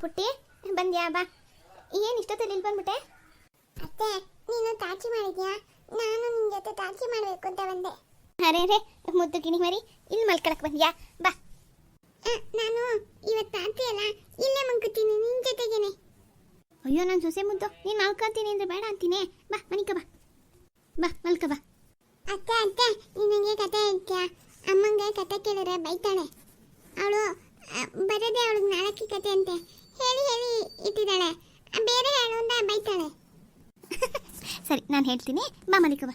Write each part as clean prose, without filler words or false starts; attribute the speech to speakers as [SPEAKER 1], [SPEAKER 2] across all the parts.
[SPEAKER 1] ಪುಟ್ಟಿ ಬಂದ್ಯಾ ಬಾ. ಏನು ಇಷ್ಟೊತ್ತಲ್ಲಿ ಇಲ್ಲಿ ಬಂದ್ಬಿಟ್ಟೆ?
[SPEAKER 2] ಅತ್ತೆ, ನೀನು ತಾಚಿ ಮಾಡಿದ್ಯಾ? ನಾನು ನಿನ್ನ ಜೊತೆ ತಾಚಿ ಮಾಡಬೇಕು ಅಂತ ಬಂದೆ.
[SPEAKER 1] ಅರೆ ರೇ ಮುದ್ದು ಗಿಣಿ ಮರಿ, ಇಲ್ಲಿ ಮಲ್ಕೊಳಕ್ ಬಂದ್ಯಾ ಬಾ.
[SPEAKER 2] ನಾನು ಇವತ್ತು ತಾತಿ ಅಲ್ಲ, ಇಲ್ಲೇ ಮಲ್ಕೋತೀನಿ ನಿನ್ನ ಜೊತೆಗೇನೆ.
[SPEAKER 1] ಅಯ್ಯೋ ನಾನು ಸೊಸೆ ಮುದ್ದು, ನೀನು ಮಲ್ಕೊಂತೀನಿ ಅಂದ್ರೆ ಬೇಡ ಅಂತೀನಿ. ಬಾ ಮನಿಕ ಬಾ, ಬಾ ಮಲ್ಕ ಬಾ.
[SPEAKER 2] ಅತ್ತೆ ಅತ್ತೆ, ನಿನಗೆ ಕತೆ ಹೇಳ್ತೀಯಾ? ಅಮ್ಮಂಗೆ ಕತೆ ಕೇಳಿದ್ರೆ ಬೈತಾಳೆ. ಅವಳು ಬರದೆ ಅವಳಿಗೆ ನಾಲ್ಕು ಕತೆ ಅಂತೆ ಹೇಳಿ ಹೇಳಿ ಇಟ್ಟಿದ್ದಾಳೆ. ಬೇರೆ ಹೇಳು ಅಂತ ಬೈತಾಳೆ.
[SPEAKER 1] ಸರಿ ನಾನು ಹೇಳ್ತೀನಿ, ಬಾ ಮಲಿಕ ಬಾ.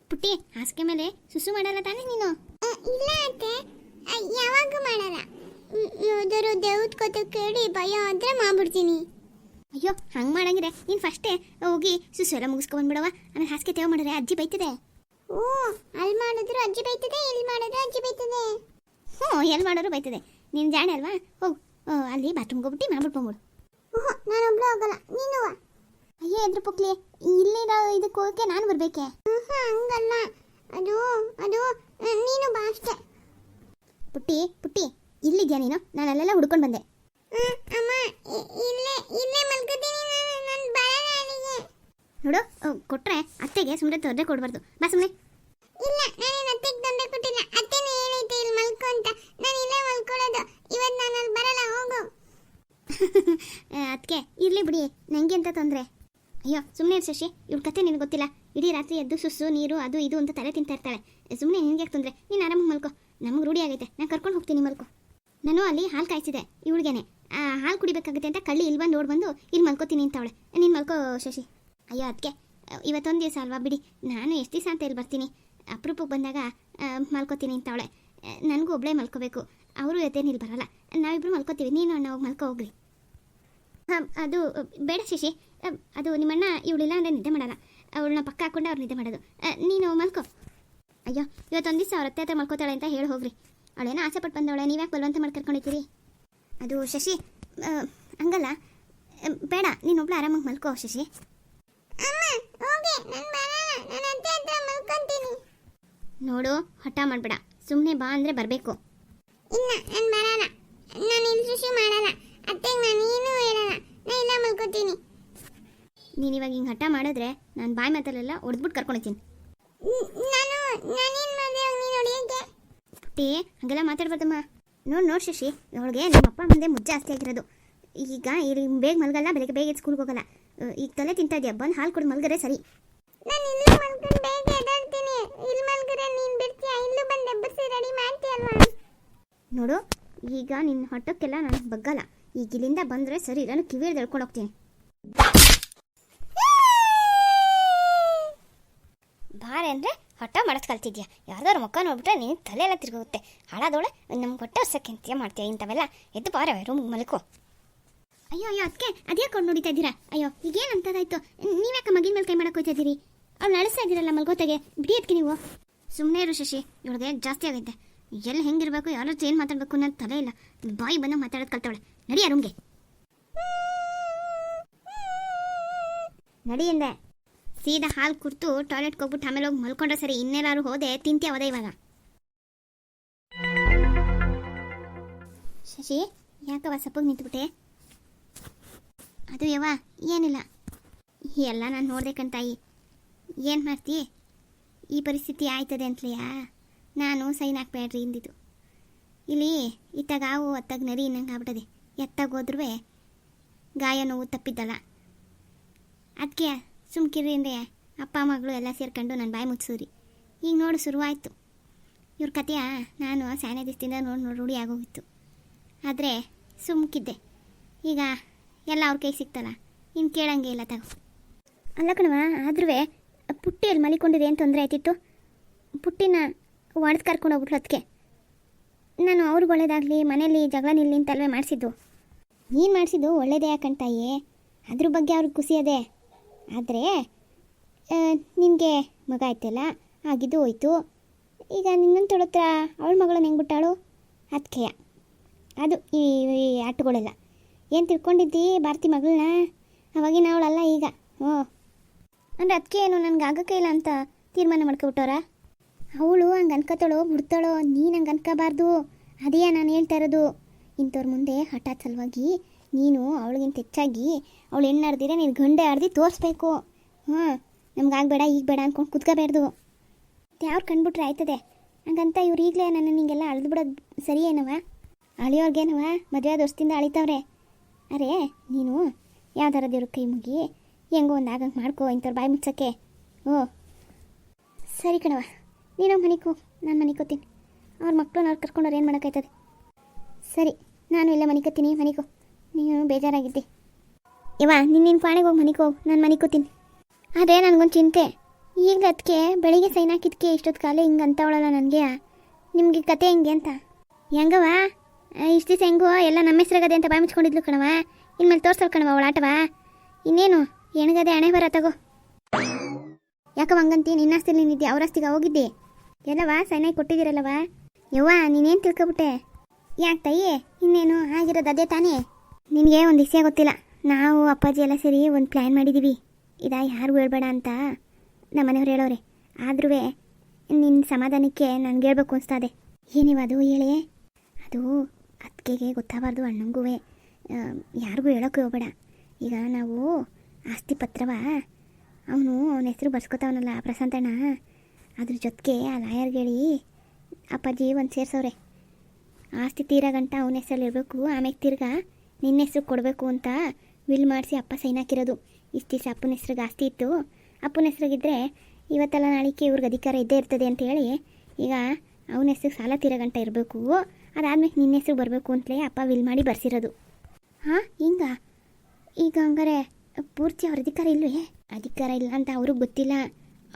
[SPEAKER 1] ಪುಟ್ಟಿ ಹಾಸಿಗೆ ಮೇಲೆ ಸುಸು ಮಾಡಲ್ಲ ತಾನೇ ನೀನು?
[SPEAKER 2] ಇಲ್ಲ ಅತ್ತೆ, ಯಾವಾಗೂ ಮಾಡಲ್ಲ. ಯಾವ್ದಾರು ದೇವ್ದ ಕತೆ ಕೇಳಿ ಭಯ ಆದ್ರೆ ಮಾಡ್ಬಿಡ್ತೀನಿ.
[SPEAKER 1] ಅಯ್ಯೋ ಹಂಗೆ ಮಾಡಂಗಿದ್ರೆ ನೀನು ಫಸ್ಟೇ ಹೋಗಿ ಸುಸು ಎಲ್ಲ ಮುಗಿಸ್ಕೊಂಡ್ಬಿಡವ. ಆಮೇಲೆ ಹಾಸಿಗೆ ತೇವ ಮಾಡಿದ್ರೆ ಅಜ್ಜಿ ಬೈತದೆ.
[SPEAKER 2] ಓ, ಅಲ್ಲಿ ಮಾಡಿದ್ರು ಅಜ್ಜಿ ಬೈತದೆ, ಇಲ್ಲಿ ಮಾಡಿದ್ರು ಅಜ್ಜಿ ಬೈತದೆ.
[SPEAKER 1] ಹ್ಞೂ ಎಲ್ಲಿ ಮಾಡೋರು ಬೈತದೆ. ನೀನು ಜಾಣೆ ಅಲ್ವಾ, ಹೋಗು ಅಲ್ಲಿ ಬಾತ್ರೂಮ್ಗೆ ಹೋಗ್ಬಿಟ್ಟು ಮಾಡ್ಬಿಟ್ಕೊಂಬಿಡು.
[SPEAKER 2] ನಾನೊಬ್ಳು ಹೋಗಲ್ಲ, ನೀನು ಬಾ.
[SPEAKER 1] ಅಯ್ಯೋ ಎದ್ರ ಪುಕ್ಲಿ, ಇಲ್ಲಿರೋ ಇದಕ್ಕೆ ಹೋಗಕ್ಕೆ ನಾನು ಬರಬೇಕೆ?
[SPEAKER 2] ಹಂಗಲ್ಲ, ಅದು ಅದು ನೀನು ಬಾ ಅಷ್ಟೇ.
[SPEAKER 1] ಪುಟ್ಟಿ ಪುಟ್ಟಿ ಇಲ್ಲಿದ್ಯಾ ನೀನು? ನಾನು ಅಲ್ಲೆಲ್ಲ ಹುಡ್ಕೊಂಡು ಬಂದೆ.
[SPEAKER 2] ಅಮ್ಮ, ಇಲ್ಲೇ ಇಲ್ಲೇ ಮಲ್ಕೋತೀನಿ ನಾನು ಬರಲ್ಲ ಅಲ್ಲಿಗೆ.
[SPEAKER 1] ನೋಡು ಕೊಟ್ರೆ ಅತ್ತೆಗೆ ಸುಮ್ಮನೆ ತೊಂದರೆ ಕೊಡಬಾರ್ದು. ಬಾ ಸುಮ್ಮನೆ.
[SPEAKER 2] ಇಲ್ಲ, ನಾನೇನು ಅತ್ತೆಗೆ ತೊಂದರೆ ಕೊಟ್ಟಿಲ್ಲ. ಅತ್ತೆನೇ ಏನೈತೆ ಇಲ್ಲಿ ಮಲ್ಕೊ ಅಂತ. ನಾನು ಇಲ್ಲೇ ಮಲ್ಕೊಳ್ಳೋದು. ಇವತ್ತು ನಾನು ಅಲ್ಲಿ ಬರಲ್ಲ, ಹೋಗು.
[SPEAKER 1] ಅದಕ್ಕೆ ಇರಲಿ ಬಿಡಿ, ನನಗೆ ಅಂತ ತೊಂದರೆ. ಅಯ್ಯೋ ಸುಮ್ಮನೆ ಶಶಿ, ಇವ್ಳ ಕತೆ ನಿನಗೆ ಗೊತ್ತಿಲ್ಲ. ಇಡೀ ರಾತ್ರಿ ಎದ್ದು ಸುಸ್ಸು ನೀರು ಅದು ಇದು ಅಂತ ತಲೆ ತಿಂತಾ ಇರ್ತಾಳೆ. ಸುಮ್ಮನೆ ನಿನಗೆ ಯಾಕೆ ತೊಂದರೆ? ನೀನು ಆರಾಮಾಗಿ ಮಲ್ಕೊ, ನಮಗೆ ರೂಢಿ ಆಗೈತೆ. ನಾನು ಕರ್ಕೊಂಡು ಹೋಗ್ತೀನಿ, ಮಲ್ಕೊ. ನಾನು ಅಲ್ಲಿ ಹಾಲು ಕಾಯಿಸಿದೆ ಇವಳಿಗೇನೆ. ಹಾಲು ಕುಡಿಬೇಕಾಗುತ್ತೆ ಅಂತ ಕಳ್ಳಿ ಇಲ್ಲಿ ಬಂದು ಬಂದು ಇಲ್ಲಿ ಮಲ್ಕೋತೀನಿ ಅಂತವಳೆ. ನೀನು ಮಲ್ಕೋ ಶಶಿ. ಅಯ್ಯೋ ಅದಕ್ಕೆ ಇವತ್ತೊಂದು ದಿವಸ ಅಲ್ವಾ ಬಿಡಿ, ನಾನು ಎಷ್ಟು ದಿವಸ ಅಂತ ಇಲ್ಲಿ ಬರ್ತೀನಿ. ಅಪರೂಪಕ್ಕೆ ಬಂದಾಗ ಮಲ್ಕೋತೀನಿ ಅಂತವಳೆ. ನನಗೂ ಒಬ್ಬಳೇ ಮಲ್ಕೋಬೇಕು, ಅವರು ಎತ್ತೇನು ಇಲ್ಲಿ ಬರಲ್ಲ. ನಾವಿಬ್ಬರು ಮಲ್ಕೋತೀವಿ, ನೀನು ಅಣ್ಣ ಹೋಗಿ ಮಲ್ಕೋ ಹೋಗ್ರಿ. ಅದು ಬೇಡ ಶಶಿ, ಅದು ನಿಮ್ಮಣ್ಣ ಇವಳಿಲ್ಲ ಅಂದರೆ ನಿದ್ದೆ ಮಾಡಲ್ಲ. ಅವಳನ್ನ ಪಕ್ಕ ಹಾಕ್ಕೊಂಡು ಅವ್ರು ನಿದ್ದೆ ಮಾಡೋದು. ನೀನು ಮಲ್ಕೋ. ಅಯ್ಯೋ ಇವತ್ತೊಂದು ದಿವಸ ಅವ್ರ ಅತ್ತೆ ಹತ್ರ ಮಲ್ಕೋತಾಳೆ ಅಂತ ಹೇಳಿ ಹೋಗ್ರಿ. ಅವಳೇನೋ ಆಸೆ ಪಟ್ಟು ಬಂದವಳೆ, ನೀವ್ಯಾಕೆ ಬಲ್ವಂತ ಮಾಡಿ ಕರ್ಕೊಂಡಿದ್ದೀರಿ? ಅದು ಶಶಿ ಹಂಗಲ್ಲ, ಬೇಡ ನೀನೊಬ್ಳು ಆರಾಮಾಗಿ ಮಲ್ಕೋ ಶಶಿ. ನೋಡು ಹಠ ಮಾಡಬೇಡ, ಸುಮ್ಮನೆ ಬಾ ಅಂದರೆ ಬರಬೇಕು.
[SPEAKER 2] ಇಲ್ಲ, ನಾನು ಬರಲ್ಲ. ನಾನು ಇಲ್ಲಿ ಶಶಿ ಮಾಡಲ್ಲ. ಅತ್ತೆಗೆ ನಾನು ಏನೂ ಹೇಳಲ್ಲ. ನಾನು ಇಲ್ಲ ಮಲ್ಕೋತೀನಿ.
[SPEAKER 1] ನೀನು ಇವಾಗ ಹಿಂಗೆ ಹಠ ಮಾಡಿದ್ರೆ ನಾನು ಬಾಯಿ ಮಾತಲ್ಲೆಲ್ಲ ಹೊಡೆದ್ಬಿಟ್ಟು ಕರ್ಕೊಂಡಿದ್ದೀನಿ.
[SPEAKER 2] ನಾನೇನು ಮಾಡಿದೆ ನೀನು ಹೊಡೆಯೋಕ್ಕೆ?
[SPEAKER 1] ಪುಟ್ಟಿ ಹಾಗೆಲ್ಲ ಮಾತಾಡ್ಬಾರ್ದಮ್ಮ. ನೋಡಿ ಶಶಿ, ಅವಳಿಗೆ ನಿಮ್ಮ ಅಪ್ಪ ಮುಂದೆ ಮುಜ್ಜೆ ಜಾಸ್ತಿ ಆಗಿರೋದು. ಈಗ ಇಲ್ಲಿ ಬೇಗ ಮಲ್ಗಲ್ಲ, ಬೆಳಗ್ಗೆ ಬೇಗ ಸ್ಕೂಲ್ಗೆ ಹೋಗಲ್ಲ. ಈಗ ತಲೆ ತಿಂತಾ ಇದೆಯಾ, ಬಂದು ಹಾಲು ಕೊಡು ಮಲ್ಗರೆ ಸರಿ.
[SPEAKER 2] ನಾನು ಇಲ್ಲೂ ಮಲ್ಕೊಂಡು ಬೇಗ ಎದ್ದೇಳ್ತೀನಿ. ಇಲ್ಲಿ ಮಲ್ಗರೆ ನೀನು ಬಿಡ್ತೀಯಾ? ಇಲ್ಲೂ ಬಂದು ಎಬ್ಬರಿಸಿ ರೆಡಿ ಮಾಡ್ತೀಯಲ್ವಾ?
[SPEAKER 1] ನೋಡು ಈಗ ನಿನ್ನ ಹೊಟ್ಟಕ್ಕೆಲ್ಲ ನಾನು ಬಗ್ಗಲ್ಲ. ಈಗ ಇಲ್ಲಿಂದ ಬಂದರೆ ಸರಿ, ನಾನು ಕಿವಿಯಲ್ಲಿ ಎಳ್ಕೊಂಡು ಹೋಗ್ತೀನಿ. ಬಾರೆ ಅಂದರೆ ಹಠ ಮಾಡೋದು ಕಲ್ತಿದ್ಯಾ? ಯಾರ್ದಾರು ಮುಖ ನೋಡ್ಬಿಟ್ರೆ ನೀನು ತಲೆ ಎಲ್ಲ ತಿರ್ಗೋಗುತ್ತೆ. ಹಾಳಾದವಳೆ, ನಮ್ಗೆ ಹೊಟ್ಟೆ ಹೊಸಕ್ಕೆ ಅಂತೀಯ ಮಾಡ್ತೀಯ ಇಂಥವೆಲ್ಲ. ಎದ್ದು ಬಾರೆ ರೂಮ್ಗೆ ಮಲ್ಕೋ. ಅಯ್ಯೋ ಅಯ್ಯೋ ಅದಕ್ಕೆ ಅದೇ ಕೊಂಡು ನೋಡಿತಾ ಇದ್ದೀರಾ? ಅಯ್ಯೋ ಈಗೇನು ಅಂತದಾಯ್ತು? ನೀವ್ಯಾಕೆ ಮಗಿನ ಮೇಲೆ ಕೈ ಮಾಡಕ್ಕೆ ಹೋಗ್ತಾ ಇದ್ದೀರಿ? ಅವ್ಳು ನಡೆಸ್ತಾ ಇದ್ದೀರಲ್ಲ ಮಲ್ಗೋತೆಗೆ, ಬಿಡಿ ಅದಕ್ಕೆ ನೀವು. ಸುಮ್ಮನೆ ಇರು ಶಶಿ, ಇವಳಿಗೆ ಜಾಸ್ತಿ ಆಗೈತೆ. ಎಲ್ಲಿ ಹೆಂಗಿರಬೇಕು, ಯಾರು ಏನು ಮಾತಾಡಬೇಕು ಅನ್ನೋದು ತಲೆ ಇಲ್ಲ. ಬಾಯಿ ಬಂದು ಮಾತಾಡೋದು ಕಲ್ತವಳೆ. ನಡಿ ರೂಮ್ಗೆ ನಡಿ ಎಂದೆ. ಸೀದಾ ಹಾಲು ಕುರ್ತು ಟಾಯ್ಲೆಟ್ಗೆ ಹೋಗ್ಬಿಟ್ಟು ಆಮೇಲೆ ಹೋಗಿ ಮಲ್ಕೊಂಡ್ರೆ ಸರಿ. ಇನ್ನೇನಾದ್ರು ಹೋದೆ ತಿಂತೀಯ ಅವದೇ ಇವಾಗ. ಶಶಿ ಯಾಕವ ಸಪ್ಪಗೆ ನಿಂತ್ಬಿಟ್ಟೆ? ಅದು ಯವ್ವ ಏನಿಲ್ಲ, ಎಲ್ಲ ನಾನು ನೋಡ್ದೆ ಕಣ್ತಾಯಿ. ಏನು ಮಾಡ್ತೀ? ಈ ಪರಿಸ್ಥಿತಿ ಆಯ್ತದೆ ಅಂತಲೆಯಾ ನಾನು ಸೈನ್ ಹಾಕ್ಬೇಡ್ರಿ ಇಂದಿದ್ದು. ಇಲ್ಲಿ ಇತ್ತಾಗ ಹಾವು ಅತ್ತಾಗ ನರಿ ಇನ್ನಂಗೆ ಆಗ್ಬಿಟ್ಟದೆ. ಎತ್ತಾಗ ಹೋದ್ರೂ ಗಾಯ ನೋವು ತಪ್ಪಿದ್ದಲ್ಲ. ಅದಕ್ಕೆ ಸುಮ್ಕಿರಿ ಅಂದರೆ ಅಪ್ಪ ಮಗಳು ಎಲ್ಲ ಸೇರ್ಕೊಂಡು ನನ್ನ ಬಾಯಿ ಮುಚ್ಚಿಸ್ರಿ. ಈಗ ನೋಡು ಶುರುವಾಯಿತು ಇವ್ರ ಕತೆಯ. ನಾನು ಸ್ಯಾನೆ ದಿವಸದಿಂದ ನೋಡಿ ರೂಢಿ ಆಗೋಗಿತ್ತು. ಆದರೆ ಸುಮ್ಕಿದ್ದೆ. ಈಗ ಎಲ್ಲ ಅವ್ರ ಕೈ ಸಿಕ್ತಲ್ಲ, ಇನ್ನು ಕೇಳಂಗೆ ಇಲ್ಲ ತಗೋ. ಅಲ್ಲ ಕಣವ, ಆದ್ರೂ ಪುಟ್ಟಿಯಲ್ಲಿ ಮಲಿಕೊಂಡಿದೆ ಏನು ತೊಂದರೆ ಆಯ್ತಿತ್ತು? ಪುಟ್ಟಿನ ಒಡೆದು ಕರ್ಕೊಂಡು ಹೋಗ್ಬಿಟ್ರು. ಅದಕ್ಕೆ ನಾನು ಅವ್ರಿಗೆ ಒಳ್ಳೇದಾಗಲಿ, ಮನೇಲಿ ಜಗಳ ನಿಲ್ಲಿ ಅಂತಲ್ವೇ ಮಾಡಿಸಿದ್ದು. ನೀನು ಮಾಡಿಸಿದ್ದು ಒಳ್ಳೇದೇ ಯಾಕಂತಾಯಿ, ಅದ್ರ ಬಗ್ಗೆ ಅವ್ರಿಗೆ ಖುಷಿ ಅದೇ. ಆದರೆ ನಿನಗೆ ಮಗ ಆಯ್ತಲ್ಲ, ಆಗಿದ್ದು ಹೋಯ್ತು. ಈಗ ನಿನ್ನನ್ನು ತೊಳತ್ರ ಅವಳ ಮಗಳನ್ನ ಹೆಂಗೆ ಬಿಟ್ಟಾಳು? ಅದಕ್ಕೆ ಅದು ಈ ಆಟಗಳೆಲ್ಲ ಏನು ತಿಳ್ಕೊಂಡಿದ್ದಿ ಭಾರತಿ ಮಗಳನ್ನ? ಅವಾಗಿನ ಅವಳಲ್ಲ ಈಗ. ಅಂದರೆ ಅದಕ್ಕೆ ಏನು ನನಗೆ ಆಗೋಕ್ಕೆ ಇಲ್ಲ ಅಂತ ತೀರ್ಮಾನ ಮಾಡ್ಕೊಬಿಟ್ಟವ್ರ? ಅವಳು ಹಂಗೆ ಅನ್ಕೋತಾಳೋ ಬಿಡ್ತಾಳೋ, ನೀನು ಹಂಗೆ ಅನ್ಕೋಬಾರ್ದು. ಅದೇ ನಾನು ಹೇಳ್ತಾ ಇರೋದು. ಇಂಥವ್ರ ಮುಂದೆ ಹಠಾತ್ ಸಲುವಾಗಿ ನೀನು ಅವಳಿಗಿಂತ ಹೆಚ್ಚಾಗಿ ಅವಳು ಹೆಣ್ಣು ಆಡ್ದಿರ ನೀನು ಗಂಡೆ ಆಡ್ದು ತೋರಿಸ್ಬೇಕು. ಹಾಂ, ನಮ್ಗೆ ಆಗಬೇಡ ಈಗ ಬೇಡ ಅಂದ್ಕೊಂಡು ಕುತ್ಕೋಬಾರ್ದು. ಯಾರು ಕಂಡುಬಿಟ್ರೆ ಆಯ್ತದೆ. ಹಂಗಂತ ಇವ್ರು ಈಗಲೇ ನನ್ನ ನಿಂಗೆಲ್ಲ ಅಳ್ದು ಬಿಡೋದು ಸರಿ ಏನವ? ಅಳಿಯೋರ್ಗೇನವ ಮದುವೆ ಆದ ವರ್ಷದಿಂದ ಅಳಿತವ್ರೆ. ಅರೇ ನೀನು ಯಾವ್ದಾರ ದೇವ್ರ ಕೈ ಮುಗಿ ಹೆಂಗೋ ಒಂದು ಆಗಂಗೆ ಮಾಡ್ಕೋ ಇಂಥವ್ರು ಬಾಯಿ ಮುಚ್ಚೋಕ್ಕೆ. ಓ ಸರಿ ಕಣವ, ನೀನು ಮನೆಗೆ ಹೋಗಿ, ನಾನು ಮನೆಗೆ ಹೋಗ್ತೀನಿ. ಅವ್ರ ಮಕ್ಕಳು ಅವ್ರು ಕರ್ಕೊಂಡವ್ರು ಏನು ಮಾಡೋಕ್ಕಾಯ್ತದೆ. ಸರಿ, ನಾನು ಇಲ್ಲೇ ಮನೆಗೆ ಹೋಗ್ತೀನಿ, ಮನೆಗೆ ನೀನು ಬೇಜಾರಾಗಿದ್ದೆ. ಇವ ನಿನ್ನ ಪಾಣಿಗೆ ಹೋಗಿ ಮನೆಗೆ ಹೋಗಿ, ನಾನು ಮನೆಗೆ ಹೋಗ್ತೀನಿ. ಅದೇ ನನಗೊಂದು ಚಿಂತೆ. ಈಗಲೇ ಅದಕ್ಕೆ ಬೆಳಿಗ್ಗೆ ಸೈನ್ ಹಾಕಿದ್ಕೆ ಇಷ್ಟೊತ್ತು ಕಾಲ ಹಿಂಗೆ ಅಂತವಳಲ್ಲ ನನಗೆ. ನಿಮಗೆ ಕತೆ ಹೆಂಗೆ ಅಂತ ಹೆಂಗವ ಇಷ್ಟು ದಿವಸ ಹೆಂಗೋ ಎಲ್ಲ ನಮ್ಮ ಹೆಸ್ರಾಗದೆ ಅಂತ ಬಾಯಿ ಮುಚ್ಕೊಂಡಿದ್ಲು ಕಣವ. ಇನ್ಮೇಲೆ ತೋರ್ಸಲ್ ಕಣವ ಅವಳ ಆಟವ. ಇನ್ನೇನು ಹೆಣ್ಗದೆ ಹಣೆ ಬರ ತಗೋ. ಯಾಕವ ಹಂಗಂತಿ? ನಿನ್ನ ಆಸ್ತಿ ನೀನಿದ್ದೆ, ಅವ್ರ ಆಸ್ತಿಗೆ ಹೋಗಿದ್ದೆ ಎಲ್ಲವ ಸೈನಾಗಿ ಕೊಟ್ಟಿದ್ದೀರಲ್ಲವ. ಯವ್ವ ನೀನೇನು ತಿಳ್ಕೊಬಿಟ್ಟೆ? ಯಾಕೆ ತಾಯಿ, ಇನ್ನೇನು ಆಗಿರೋದು ಅದೇ ತಾನೇ. ನಿನಗೆ ಒಂದು ವಿಷಯ ಗೊತ್ತಿಲ್ಲ. ನಾವು ಅಪ್ಪಾಜಿ ಎಲ್ಲ ಸೇರಿ ಒಂದು ಪ್ಲ್ಯಾನ್ ಮಾಡಿದ್ದೀವಿ. ಇದಾ ಯಾರಿಗೂ ಹೇಳ್ಬೇಡ ಅಂತ ನಮ್ಮ ಮನೆಯವ್ರು ಹೇಳೋರೆ. ಆದ್ರೂ ನಿನ್ನ ಸಮಾಧಾನಕ್ಕೆ ನನಗೆ ಹೇಳ್ಬೇಕು ಅನಿಸ್ತದೆ. ಏನಿವ ಅದು ಹೇಳಿ? ಅದು ಅತ್ತಿಗೆಗೆ ಗೊತ್ತಾಗಬಾರ್ದು, ಅಣ್ಣಂಗೂ ಯಾರಿಗೂ ಹೇಳೋಕ್ಕೆ ಹೋಗ್ಬೇಡ. ಈಗ ನಾವು ಆಸ್ತಿ ಪತ್ರವ ಅವನು ಅವನ ಹೆಸರು ಬರ್ಸ್ಕೊತಾವನಲ್ಲ ಪ್ರಶಾಂತಣ್ಣ, ಅದ್ರ ಜೊತೆಗೆ ಆ ಲಾಯರ್ಗೆ ಹೇಳಿ ಅಪ್ಪಾಜಿ ಒಂದು ಸೇರಿಸವ್ರೆ. ಆಸ್ತಿ ತೀರಾ ಗಂಟ ಅವನ ಹೆಸರಲ್ಲಿ ಇರಬೇಕು, ಆಮೇಲೆ ತಿರ್ಗಾ ನಿನ್ನ ಹೆಸ್ರು ಕೊಡಬೇಕು ಅಂತ ವಿಲ್ ಮಾಡಿಸಿ ಅಪ್ಪ ಸೈನ್ ಹಾಕಿರೋದು. ಇಷ್ಟು ದಿವಸ ಅಪ್ಪನ ಹೆಸ್ರಿಗೆ ಆಸ್ತಿ ಇತ್ತು, ಅಪ್ಪನ ಹೆಸ್ರಿಗಿದ್ರೆ ಇವತ್ತೆಲ್ಲ ನಾಳಿಕೆ ಇವ್ರಿಗೆ ಅಧಿಕಾರ ಇದ್ದೇ ಇರ್ತದೆ ಅಂತ ಹೇಳಿ ಈಗ ಅವನ ಹೆಸ್ರಿಗೆ ಸಾಲ ತೀರಾ ಗಂಟ ಇರಬೇಕು, ಅದಾದ್ಮೇಲೆ ನಿನ್ನ ಹೆಸ್ರಿಗೆ ಬರಬೇಕು ಅಂತಲೇ ಅಪ್ಪ ವಿಲ್ ಮಾಡಿ ಬರ್ಸಿರೋದು. ಹಾಂ ಹಿಂಗ? ಈಗ ಹಂಗಾರೆ ಪೂರ್ತಿ ಅವ್ರ ಅಧಿಕಾರ ಇಲ್ವೇ? ಅಧಿಕಾರ ಇಲ್ಲ ಅಂತ ಅವ್ರಿಗೆ ಗೊತ್ತಿಲ್ಲ.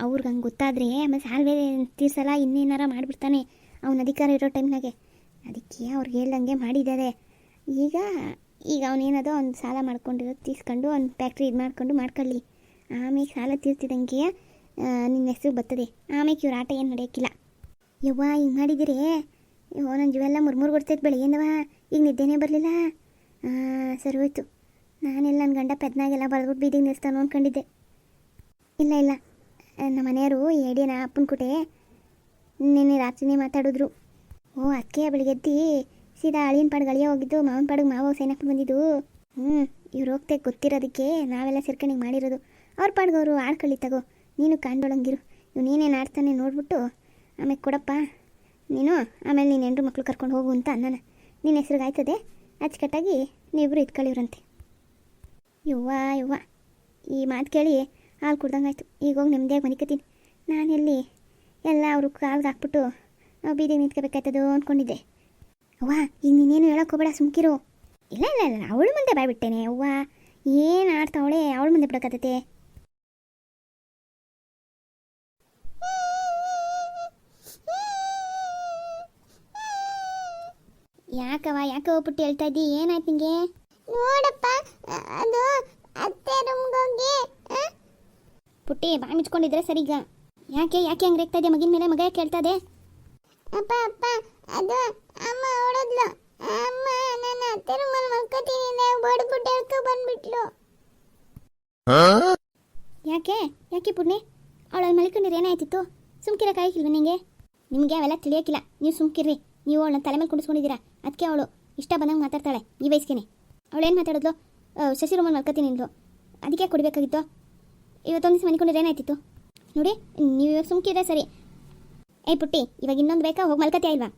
[SPEAKER 1] ಅವ್ರಿಗೆ ಹಂಗೆ ಗೊತ್ತಾದರೆ ಆಮೇಲೆ ಸಾಲ್ವೇ ತೀರ್ಸಲ್ಲ, ಇನ್ನೇನಾರ ಮಾಡಿಬಿಡ್ತಾನೆ ಅವನ ಅಧಿಕಾರ ಇರೋ ಟೈಮ್ನಾಗೆ. ಅದಕ್ಕೆ ಅವ್ರಿಗೆ ಹೇಳ್ದಂಗೆ ಮಾಡಿದ್ದಾರೆ. ಈಗ ಅವನೇನದೋ ಒಂದು ಸಾಲ ಮಾಡ್ಕೊಂಡಿರೋದು ತೀಸ್ಕೊಂಡು ಒಂದು ಫ್ಯಾಕ್ಟ್ರಿ ಇದು ಮಾಡ್ಕೊಳ್ಳಿ. ಆಮೇಲೆ ಸಾಲ ತೀರ್ತಿದಂಗೆ ನಿನ್ನ ಹೆಸರು ಬರ್ತದೆ. ಆಮೇಲೆ ಇವ್ರ ಆಟ ಏನು ನಡೆಯೋಕ್ಕಿಲ್ಲ. ಯವ್ವ ಹಿಂಗೆ ಮಾಡಿದ್ದೀರಿ? ನನ್ನ ಜೀವೆಲ್ಲ ಮುರ್ಮುರು ಕೊಡ್ತೈತೆ ಬೆಳಗ್ಗೆಂದವ. ಈಗ ನಿದ್ದೆನೇ ಬರಲಿಲ್ಲ. ಸರಿ ಹೋಯ್ತು. ನಾನೆಲ್ಲ ನನ್ನ ಗಂಡ ಪೆದ್ನಾಗೆಲ್ಲ ಬರೆದ್ಬಿಟ್ಟು ಬೀದಿಗೆ ನಿಲ್ಸ್ತಾನು ಅಂದ್ಕೊಂಡಿದ್ದೆ. ಇಲ್ಲ ನಮ್ಮ ಮನೆಯವರು ಏಡಿಯನ ಅಪ್ಪನ ಕುಟೆ ನಿನ್ನೆ ರಾತ್ರಿನೇ ಮಾತಾಡಿದ್ರು. ಓ ಅದಕ್ಕೆ ಬೆಳಿಗ್ಗೆದ್ದಿ ಸೀದಾ ಅಳಿನ ಪಾಡ್ಗೆ ಅಳಿಯ ಹೋಗಿದ್ದು, ಮಾವನ ಪಾಡಿಗೆ ಮಾವ ಸೈನ್ ಹಾಕ್ಬಿಟ್ಟು ಬಂದಿದ್ದು. ಇವ್ರು ಹೋಗ್ತೆ ಗೊತ್ತಿರೋದಕ್ಕೆ ನಾವೆಲ್ಲ ಸೇರ್ಕೊಂಡು ಮಾಡಿರೋದು. ಅವ್ರ ಪಾಡ್ಗೆ ಅವರು ಆಡ್ಕೊಳ್ಳಿ ತಗೋ, ನೀನು ಕಾಂಡೊಳಂಗಿರು. ನೀನೇನು ಆಡ್ತಾನೆ ನೋಡ್ಬಿಟ್ಟು ಆಮೇಲೆ ಕೊಡಪ್ಪ ನೀನು, ಆಮೇಲೆ ನೀನು ಹೆಂಡ್ರು ಮಕ್ಕಳು ಕರ್ಕೊಂಡು ಹೋಗು ಅಂತ ನಾನು ನಿನ್ನ ಹೆಸ್ರಿಗೆ ಆಯ್ತದೆ. ಅಚ್ಚುಕಟ್ಟಾಗಿ ನೀವಿಬ್ರು ಇಟ್ಕೊಳ್ಳಿವ್ರಂತೆ. ಯವ್ವ ಈ ಮಾತು ಕೇಳಿ ಹಾಲು ಕುಡ್ದಂಗಾಯ್ತು. ಈಗ ಹೋಗಿ ನೆಮ್ಮದಿಯಾಗಿ ಮನಿಕತ್ತೀನಿ. ನಾನೆಲ್ಲಿ ಎಲ್ಲ ಅವರು ಕಾಲ್ಗೆ ಹಾಕ್ಬಿಟ್ಟು ಬೀದಿಗೆ ನಿಂತ್ಕೋಬೇಕಾಯ್ತದೋ ಅಂದ್ಕೊಂಡಿದ್ದೆ. ಅವ್ವ ಈಗ ನೀನೇನು ಹೇಳೋಕ್ಕೋಬೇಡ, ಸುಮ್ಕಿರು. ಇಲ್ಲ ಅವಳು ಮುಂದೆ ಬಾಯ್ಬಿಟ್ಟೇನೆ. ಅವ್ವ ಏನು ಆಡ್ತಾವಳೆ, ಅವಳು ಮುಂದೆ ಬಿಡೋಕತ್ತೈತೆ. ಯಾಕೆ ಹೋಗ್ಬಿಟ್ಟು ಹೇಳ್ತಾ ಇದ್ದಿ? ಏನಾಯ್ತು ನಿಂಗೆ?
[SPEAKER 2] ನೋಡಪ್ಪ, ಅದು ಅತ್ತೆ ರೂಮ್ಗೆ ಹೋಗಿ
[SPEAKER 1] ಪುಟ್ಟಿ ಬಾಯಿ ಮುಚ್ಕೊಂಡಿದ್ರೆ ಸರಿಗ. ಯಾಕೆ ಹಂಗೆ ರೇಗ್ತಾ ಇದೆಯಾ ಮಗಿನ ಮೇಲೆ? ಮಗ ಯಾಕೆ ಹೇಳ್ತಾ ಇದೆ?
[SPEAKER 2] ಅಪ್ಪ ಅದು ಅಮ್ಮ ಹೊಡೆದ್ಲು. ಅಮ್ಮ ನನ್ನ ಅತ್ತೆ ರೂಮಲ್ಲಿ ಮಲ್ಕೋತೀನಿ ಬಡ್ಬಿಟ್ಟು ಹೇಳ್ಕೊ ಬಂದ್ಬಿಟ್ಲು.
[SPEAKER 1] ಯಾಕೆ ಪುಣ್ಯ ಅವಳಲ್ಲಿ ಮಲ್ಕೊಂಡಿದ್ರೆ ಏನಾಯ್ತಿತ್ತು? ಸುಮ್ಕಿರಕ್ಕಾಗಿಲ್ವ ನಿಮಗೆ ಅವೆಲ್ಲ ತಿಳಿಯೋಕ್ಕಿಲ್ಲ. ನೀವು ಸುಮ್ಕಿರ್ರಿ. ನೀವು ಅವಳನ್ನ ತಲೆ ಮೇಲೆ ಕುಡಿಸ್ಕೊಂಡಿದ್ದೀರಾ. ಅದಕ್ಕೆ ಅವಳು ಇಷ್ಟ ಬಂದಂಗೆ ಮಾತಾಡ್ತಾಳೆ ಈ ವಯಸ್ಸಿಗೆ. ಅವಳೇನು ಮಾತಾಡಿದ್ಲು? ಶಶಿ ರೂಮಲ್ಲಿ ಮಲ್ಕೋತೀನಿ ಅಂದ್ಲು. ಅದಕ್ಕೆ ಕೊಡಬೇಕಾಗಿತ್ತು. ಇವತ್ತೊಂದು ದಿವಸ ಮಲ್ಕೊಂಡಿದ್ರೆ ಏನಾಯ್ತಿತ್ತು ನೋಡಿ. ನೀವು ಇವಾಗ ಸುಮ್ಕಿದ್ರೆ ಸರಿ. ಪುಟ್ಟಿ ಇವಾಗ ಇನ್ನೊಂದು ಬೇಕಾ? ಹೋಗಿ ಮಲ್ಕತ್ಯಾ ಇಲ್ವಾ?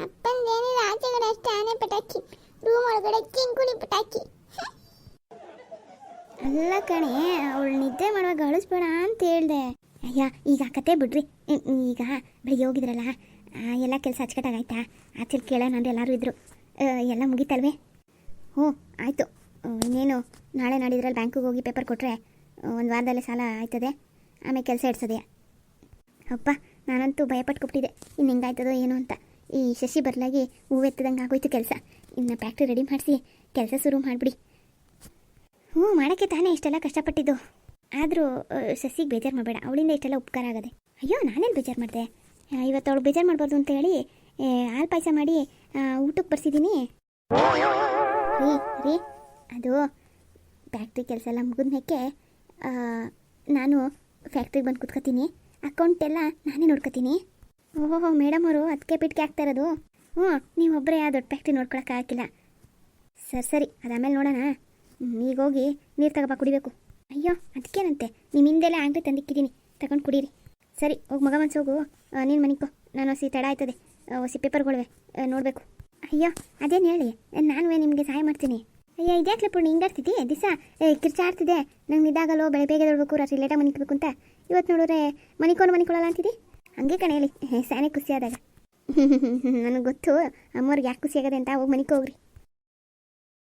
[SPEAKER 2] ಅಪ್ಪಂದೇನಿಲ್ಲ, ಆಚೆಗಡೆ ಅಷ್ಟೇ ಆನೆ ಪಟಾಕಿ, ರೂಮ್ ಒಳಗಡೆ ಕಿಂಕುಳಿ ಪಟಾಕಿ.
[SPEAKER 1] ಅಲ್ಲ ಕಣೆ, ಅವಳು ನಿದ್ದೆ ಮಾಡುವಾಗ ಅಳಿಸ್ಬೇಡ ಅಂತ ಹೇಳ್ದೆ. ಅಯ್ಯ ಈಗ ಕತೆ ಬಿಡ್ರಿ. ಈಗ ಬೆಳಿಗ್ಗೆ ಹೋಗಿದ್ರಲ್ಲ, ಎಲ್ಲ ಕೆಲಸ ಅಚ್ಚುಕಟ್ಟಾಗಾಯ್ತಾ? ಆಚೆ ಕೇಳೋಣ ಅಂದ್ರೆ ಎಲ್ಲರೂ ಇದ್ರು. ಎಲ್ಲ ಮುಗಿತಲ್ವೇ? ಹ್ಞೂ ಆಯಿತು. ಇನ್ನೇನು ನಾಳೆ ನಾಡಿದ್ರಲ್ಲಿ ಬ್ಯಾಂಕಿಗೆ ಹೋಗಿ ಪೇಪರ್ ಕೊಟ್ಟರೆ ಒಂದು ವಾರದಲ್ಲೇ ಸಾಲ ಆಯ್ತದೆ. ಆಮೇಲೆ ಕೆಲಸ ಇಡ್ಸೋದೆ. ಅಪ್ಪ ನಾನಂತೂ ಭಯಪಟ್ಕೊಬಿಟ್ಟಿದ್ದೆ ಇನ್ನು ಹೆಂಗಾಯ್ತದೋ ಏನೋ ಅಂತ. ಈ ಶಶಿ ಬರಲಾಗಿ ಹೂವೆತ್ತದಂಗೆ ಆಗೋಯ್ತು ಕೆಲಸ. ಇನ್ನು ಫ್ಯಾಕ್ಟ್ರಿ ರೆಡಿ ಮಾಡಿಸಿ ಕೆಲಸ ಶುರು ಮಾಡಿಬಿಡಿ. ಹ್ಞೂ ಮಾಡೋಕ್ಕೆ ತಾನೇ ಇಷ್ಟೆಲ್ಲ ಕಷ್ಟಪಟ್ಟಿದ್ದು. ಆದರೂ ಶಶಿಗೆ ಬೇಜಾರು ಮಾಡಬೇಡ, ಅವಳಿಂದ ಇಷ್ಟೆಲ್ಲ ಉಪಕಾರ ಆಗದೆ. ಅಯ್ಯೋ ನಾನೇನು ಬೇಜಾರು ಮಾಡಿದೆ? ಇವತ್ತು ಅವಳು ಬೇಜಾರು ಮಾಡ್ಬಾರ್ದು ಅಂತ ಹೇಳಿ ಹಾಲು ಪಾಯಸ ಮಾಡಿ ಊಟಕ್ಕೆ ಬರ್ಸಿದ್ದೀನಿ. ರೀ ಅದು ಫ್ಯಾಕ್ಟ್ರಿ ಕೆಲಸ ಎಲ್ಲ ಮುಗಿದ್ಮೇಲೆ ನಾನು ಫ್ಯಾಕ್ಟ್ರಿಗೆ ಬಂದು ಕುತ್ಕೋತೀನಿ. ಅಕೌಂಟ್ ಎಲ್ಲ ನಾನೇ ನೋಡ್ಕೋತೀನಿ. ಓಹೋ ಮೇಡಮ್ ಅವರು ಅದಕ್ಕೆ ಪಿಟ್ಕೆ ಆಗ್ತಾ ಇರೋದು. ಹ್ಞೂ ನೀವೊಬ್ಬರೇ ಆ ದೊಡ್ಡ ಫ್ಯಾಕ್ಟ್ರಿ ನೋಡ್ಕೊಳಕ್ಕೆ ಆಗಿಲ್ಲ. ಸರಿ ಅದು ಆಮೇಲೆ ನೋಡೋಣ. ಈಗ ಹೋಗಿ ನೀರು ತಗೋಬಾ, ಕುಡಿಬೇಕು. ಅಯ್ಯೋ ಅದಕ್ಕೇನಂತೆ, ನಿಮ್ಮ ಹಿಂದೆಲ್ಲ ಆಂಗ್ಲಿ ತಂದಿಕ್ಕಿದ್ದೀನಿ, ತಗೊಂಡು ಕುಡೀರಿ. ಸರಿ ಹೋಗಿ ಮಗ ಮನ್ಸು ಹೋಗು, ನೀನು ಮನಿಕೋ. ನಾನು ಹೊಸಿ ತಡ ಆಯ್ತದೆ, ಹೊಸಿ ಪೇಪರ್ಗಳಿವೆ ನೋಡಬೇಕು. ಅಯ್ಯೋ ಅದೇನು ಹೇಳಿ, ನಾನು ನಿಮಗೆ ಸಹಾಯ ಮಾಡ್ತೀನಿ. ಅಯ್ಯೋ ಇದ್ಯಾಕ್ಲೆ ಪೂರ್ಣಿ ಹಿಂಗಾಡ್ತಿದ್ದಿ ದಿವಸ ಕಿರ್ಚಾಡ್ತಿದ್ದೆ. ನಂಗೆ ಇದಾಗಲ್ಲೋ, ಬೇಗ ದೊಡ್ಬೇಕು, ರಾತ್ರಿ ಲೇಟಾಗಿ ಮನಿಕಬೇಕು ಅಂತ. ಇವತ್ತು ನೋಡಿದ್ರೆ ಮನಿಕೊಳ್ಳಲ್ಲ ಅಂತಿದ್ದಿ. ಹಂಗೆ ಕಣೆ ಹೇಳಿ, ಸ್ಯಾನೆ ಖುಷಿ ಆದಾಗ. ನನಗೆ ಗೊತ್ತು ಅಮ್ಮವ್ರಿಗೆ ಯಾಕೆ ಖುಷಿ ಆಗದೆ ಅಂತ. ಹೋಗಿ ಮನಿಕೋ ಹೋಗ್ರಿ.